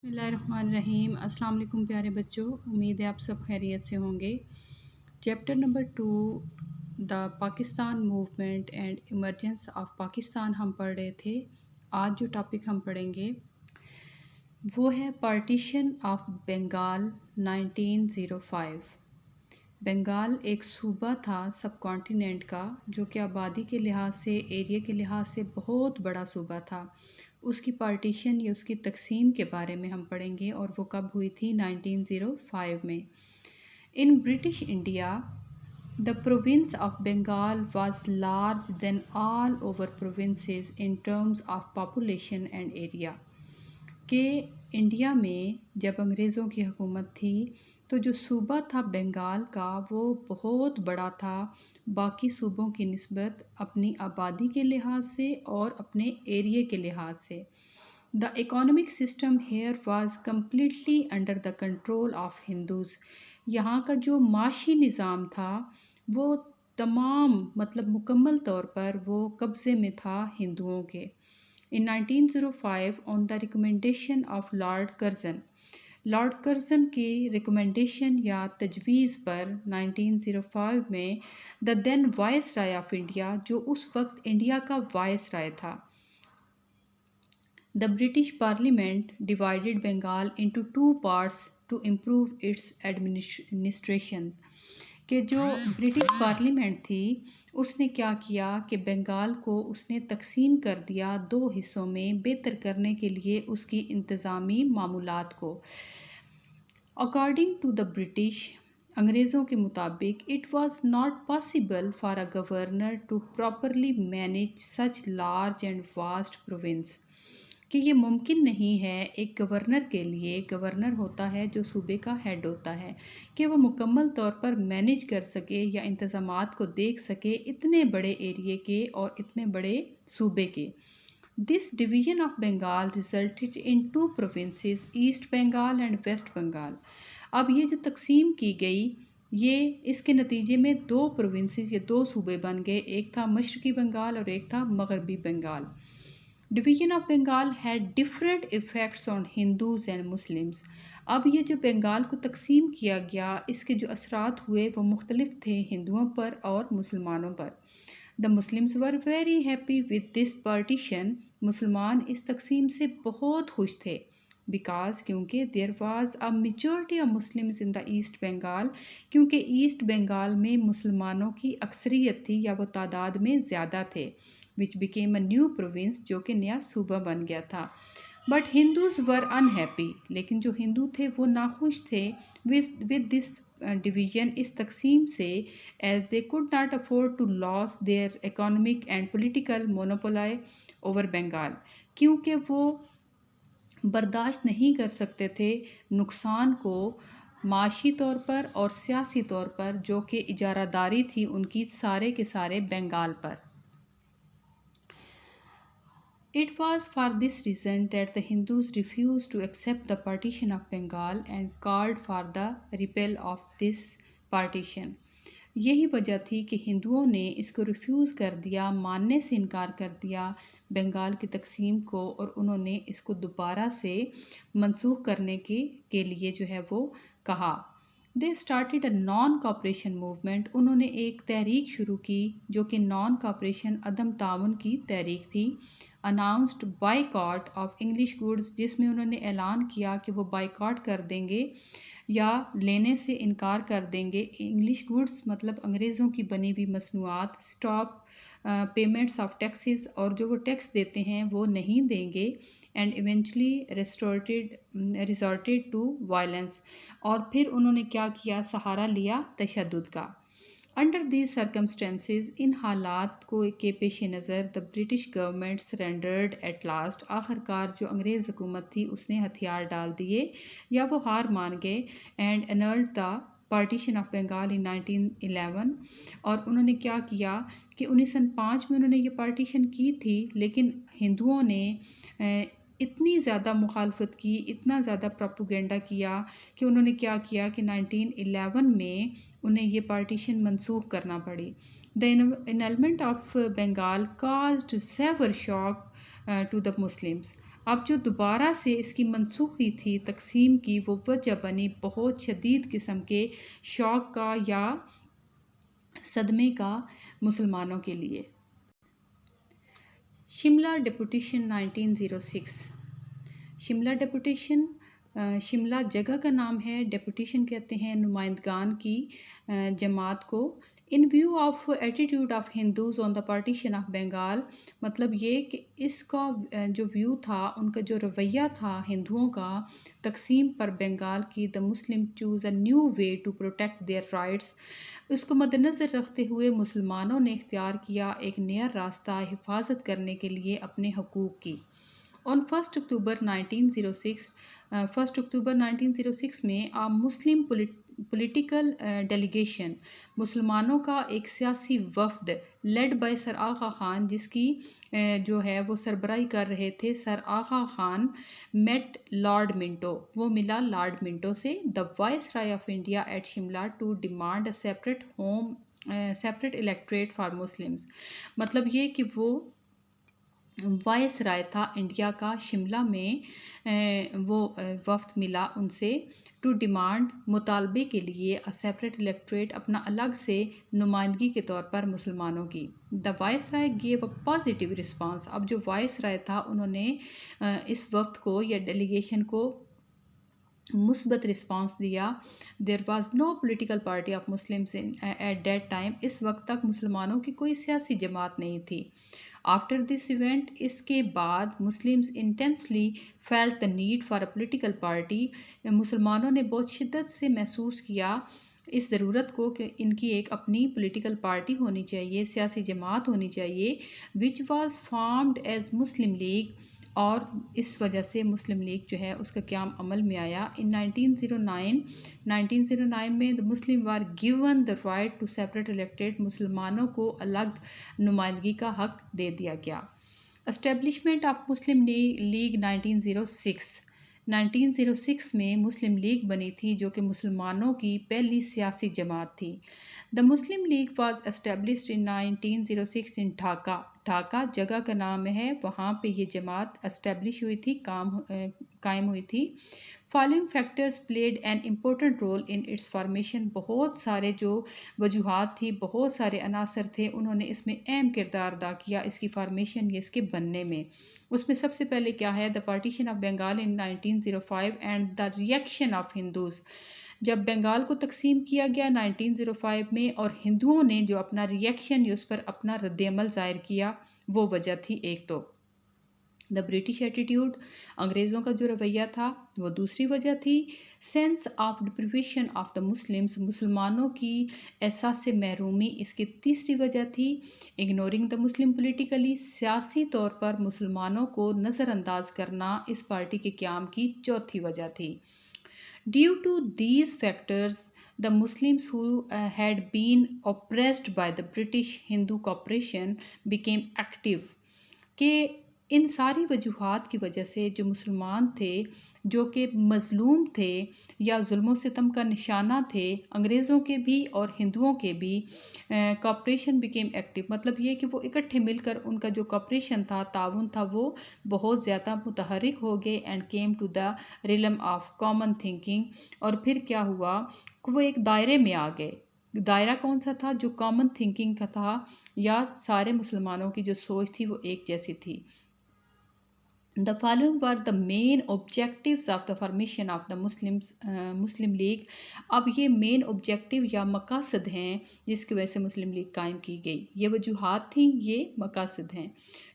بسم اللہ الرحمن الرحیم۔ السلام علیکم پیارے بچوں، امید ہے آپ سب خیریت سے ہوں گے۔ Chapter number 2 the Pakistan movement and emergence of Pakistan ہم پڑھ رہے تھے۔ آج جو ٹاپک ہم پڑھیں گے وہ ہے پارٹیشن آف بنگال 1905۔ بنگال ایک صوبہ تھا سب کانٹیننٹ کا، جو کہ آبادی کے لحاظ سے، ایریا کے لحاظ سے بہت بڑا صوبہ تھا۔ اس کی پارٹیشن یا اس کی تقسیم کے بارے میں ہم پڑھیں گے، اور وہ کب ہوئی تھی؟ 1905 میں۔ In British India the province of Bengal was larger than all over provinces in terms of population and area۔ کہ انڈیا میں جب انگریزوں کی حکومت تھی تو جو صوبہ تھا بنگال کا وہ بہت بڑا تھا باقی صوبوں کی نسبت، اپنی آبادی کے لحاظ سے اور اپنے ایریے کے لحاظ سے۔ The economic system here was completely under the control of Hindus۔ یہاں کا جو معاشی نظام تھا وہ مکمل طور پر وہ قبضے میں تھا ہندوؤں کے۔ In 1905 on the recommendation of lord Curzon کی ریکمنڈیشن یا تجویز پر 1905 میں the then Viceroy of India، جو اس وقت انڈیا کا وائس رائے تھا، the British Parliament divided Bengal into two parts to improve its administration۔ کہ جو برٹش پارلیمنٹ تھی اس نے کیا کیا کہ بنگال کو اس نے تقسیم کر دیا دو حصوں میں، بہتر کرنے کے لیے اس کی انتظامی معمولات کو۔ اکارڈنگ ٹو دا برٹش، انگریزوں کے مطابق، it was not possible for a governor to properly manage such large and vast province. کہ یہ ممکن نہیں ہے ایک گورنر کے لیے، گورنر ہوتا ہے جو صوبے کا ہیڈ ہوتا ہے، کہ وہ مکمل طور پر مینیج کر سکے یا انتظامات کو دیکھ سکے اتنے بڑے ایریے کے اور اتنے بڑے صوبے کے۔ This division of Bengal resulted in two provinces, East Bengal and West Bengal. اب یہ جو تقسیم کی گئی، یہ اس کے نتیجے میں دو پروونسز یا دو صوبے بن گئے، ایک تھا مشرقی بنگال اور ایک تھا مغربی Bengal. Division of Bengal had different effects on Hindus and Muslims. اب یہ جو بنگال کو تقسیم کیا گیا، اس کے جو اثرات ہوئے وہ مختلف تھے ہندوؤں پر اور مسلمانوں پر۔ The Muslims were very happy with this partition. مسلمان اس تقسیم سے بہت خوش تھے، بیکاز کیونکہ there was a majority of Muslims in the East Bengal, کیونکہ ایسٹ بنگال میں مسلمانوں کی اکثریت تھی یا وہ تعداد میں زیادہ تھے، which became a new province، جو کہ نیا صوبہ بن گیا تھا۔ بٹ ہندوز ور unhappy، لیکن جو ہندو تھے وہ ناخوش تھے with this division، اس تقسیم سے، as they could not afford to lose their economic and political monopoly over Bengal، کیونکہ وہ برداشت نہیں کر سکتے تھے نقصان کو معاشی طور پر اور سیاسی طور پر جو کہ اجارہ داری تھی ان کی سارے کے سارے بنگال پر۔ It was for this reason that the Hindus refused to accept the partition of Bengal and called for the repeal of this partition۔ یہی وجہ تھی کہ ہندوؤں نے اس کو ریفیوز کر دیا، ماننے سے انکار کر دیا بنگال کی تقسیم کو، اور انہوں نے اس کو دوبارہ سے منسوخ کرنے کے لیے جو ہے وہ کہا۔ They started a non-cooperation movement۔ انہوں نے ایک تحریک شروع کی جو کہ نان کوآپریشن، عدم تعاون کی تحریک تھی۔ announced boycott of English goods، جس میں انہوں نے اعلان کیا کہ وہ بائیکاٹ کر دیں گے یا لینے سے انکار کر دیں گے انگلش گوڈس، مطلب انگریزوں کی بنی ہوئی مصنوعات۔ اسٹاپ پیمنٹس آف ٹیکسز، اور جو وہ ٹیکس دیتے ہیں وہ نہیں دیں گے۔ And eventually resorted to violence, اور پھر انہوں نے کیا کیا؟ سہارا لیا تشدد کا۔ انڈر دیز سرکمسٹینسز، ان حالات کو کے پیش نظر، the British government surrendered at last, آخر کار جو انگریز حکومت تھی اس نے ہتھیار ڈال دیے یا وہ ہار مان گئے۔ And annulled the partition of Bengal in 1911، اور انہوں نے کیا کیا کہ 1905 میں انہوں نے یہ پارٹیشن کی تھی، لیکن ہندوؤں نے اتنی زیادہ مخالفت کی، اتنا زیادہ پروپیگنڈا کیا کہ انہوں نے کیا کیا کہ 1911 میں انہیں یہ پارٹیشن منسوخ کرنا پڑی۔ The annulment of Bengal caused severe shock to the Muslims. اب جو دوبارہ سے اس کی منسوخی تھی تقسیم کی، وہ وجہ بنی بہت شدید قسم کے شوق کا یا صدمے کا مسلمانوں کے لیے۔ شملہ ڈیپوٹیشن 1906۔ شملہ ڈیپوٹیشن، شملہ جگہ کا نام ہے، ڈیپوٹیشن کہتے ہیں نمائندگان کی جماعت کو۔ In view of attitude of Hindus on the partition of Bengal, مطلب یہ کہ اس کا جو ویو تھا، ان کا جو رویہ تھا ہندوؤں کا تقسیم پر بنگال کی، the Muslim choose a new way to protect their rights, اس کو مد نظر رکھتے ہوئے مسلمانوں نے اختیار کیا ایک نیا راستہ حفاظت کرنے کے لیے اپنے حقوق کی۔ On 1 اکتوبر 1906 میں مسلم پولیٹیکل ڈیلیگیشن، مسلمانوں کا ایک سیاسی وفد led by Sir Aga Khan, جس کی جو ہے وہ سربراہی کر رہے تھے Sir Aga Khan, met Lord Minto, وہ ملا لارڈ منٹو سے، the viceroy of India at Shimla to demand a separate electorate for Muslims, مطلب یہ کہ وہ وائس رائے تھا انڈیا کا، شملہ میں وہ وفد ملا ان سے، ٹو ڈیمانڈ، مطالبے کے لیے، سیپریٹ الیکٹریٹ، اپنا الگ سے نمائندگی کے طور پر مسلمانوں کی۔ The viceroy gave a positive response, اب جو وائس رائے تھا انہوں نے اس وفد کو یا ڈیلیگیشن کو مثبت رسپانس دیا۔ There was no political party of Muslims at that time, اس وقت تک مسلمانوں کی کوئی سیاسی جماعت نہیں تھی۔ آفٹر دس ایونٹ، اس کے بعد Muslims intensely felt the need for a political party, مسلمانوں نے بہت شدت سے محسوس کیا اس ضرورت کو کہ ان کی ایک اپنی پولیٹیکل پارٹی ہونی چاہیے، سیاسی جماعت ہونی چاہیے، which was formed as Muslim league, اور اس وجہ سے مسلم لیگ جو ہے اس کا قیام عمل میں آیا۔ ان 1909 میں the Muslim were given the right to separate electorate، مسلمانوں کو الگ نمائندگی کا حق دے دیا گیا۔ اسٹیبلشمنٹ آف مسلم لیگ 1906 میں مسلم لیگ بنی تھی، جو کہ مسلمانوں کی پہلی سیاسی جماعت تھی۔ دا مسلم لیگ واز اسٹیبلشڈ ان 1906 ان ڈھاکہ جگہ کا نام ہے، وہاں پہ یہ جماعت اسٹیبلش ہوئی تھی، قائم ہوئی تھی۔ Following factors played an important role in its formation, بہت سارے جو وجوہات تھی، بہت سارے عناصر تھے، انہوں نے اس میں اہم کردار ادا کیا اس کی فارمیشن یا اس کے بننے میں۔ اس میں سب سے پہلے کیا ہے، دا partition of Bengal in 1905 and the reaction of Hindus, جب بنگال کو تقسیم کیا گیا 1905 میں، اور ہندوؤں نے جو اپنا ریئیکشن یا اس پر اپنا رد عمل ظاہر کیا، وہ وجہ تھی ایک تو۔ دا برٹش ایٹیٹیوڈ، انگریزوں کا جو رویہ تھا، وہ دوسری وجہ تھی۔ Sense of deprivation of the Muslims, مسلمانوں کی احساس محرومی، اس کی تیسری وجہ تھی۔ اگنورنگ دا مسلم پولیٹیکلی، سیاسی طور پر مسلمانوں کو نظر انداز کرنا، اس پارٹی کے قیام کی چوتھی وجہ تھی۔ Due to these factors, the Muslims who had been oppressed by the British Hindu Corporation became active، کہ ان ساری وجوہات کی وجہ سے جو مسلمان تھے، جو کہ مظلوم تھے یا ظلم و ستم کا نشانہ تھے، انگریزوں کے بھی اور ہندوؤں کے بھی، کارپوریشن بیکیم ایکٹیو، مطلب یہ کہ وہ اکٹھے مل کر ان کا جو کارپوریشن تھا، تعاون تھا، وہ بہت زیادہ متحرک ہو گئے، and came to the realm of common thinking, اور پھر کیا ہوا کہ وہ ایک دائرے میں آ گئے۔ دائرہ کون سا تھا؟ جو کامن تھنکنگ کا تھا، یا سارے مسلمانوں کی جو سوچ تھی وہ ایک جیسی تھی۔ The following were the main objectives of the formation of the Muslim League، اب یہ مین آبجیکٹیو یا مقاصد ہیں جس کی وجہ سے مسلم لیگ قائم کی گئی، یہ وجوہات تھیں، یہ مقاصد ہیں۔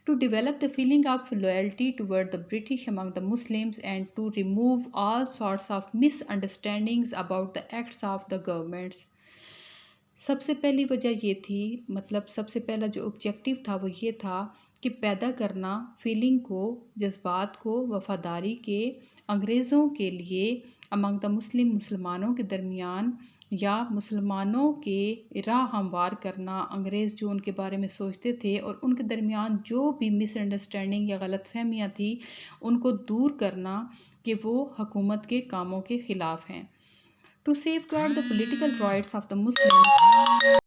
To develop the feeling of loyalty toward the British among the Muslims and to remove all sorts of misunderstandings about the acts of the governments، سب سے پہلی وجہ یہ تھی، مطلب سب سے پہلا جو آبجیکٹیو تھا وہ یہ تھا کہ پیدا کرنا فیلنگ کو، جذبات کو، وفاداری کے، انگریزوں کے لیے امنگ دا مسلمانوں کے درمیان، یا مسلمانوں کے راہ ہموار کرنا، انگریز جو ان کے بارے میں سوچتے تھے اور ان کے درمیان جو بھی مس انڈرسٹینڈنگ یا غلط فہمیاں تھیں ان کو دور کرنا کہ وہ حکومت کے کاموں کے خلاف ہیں۔ To safeguard the political rights of the Muslims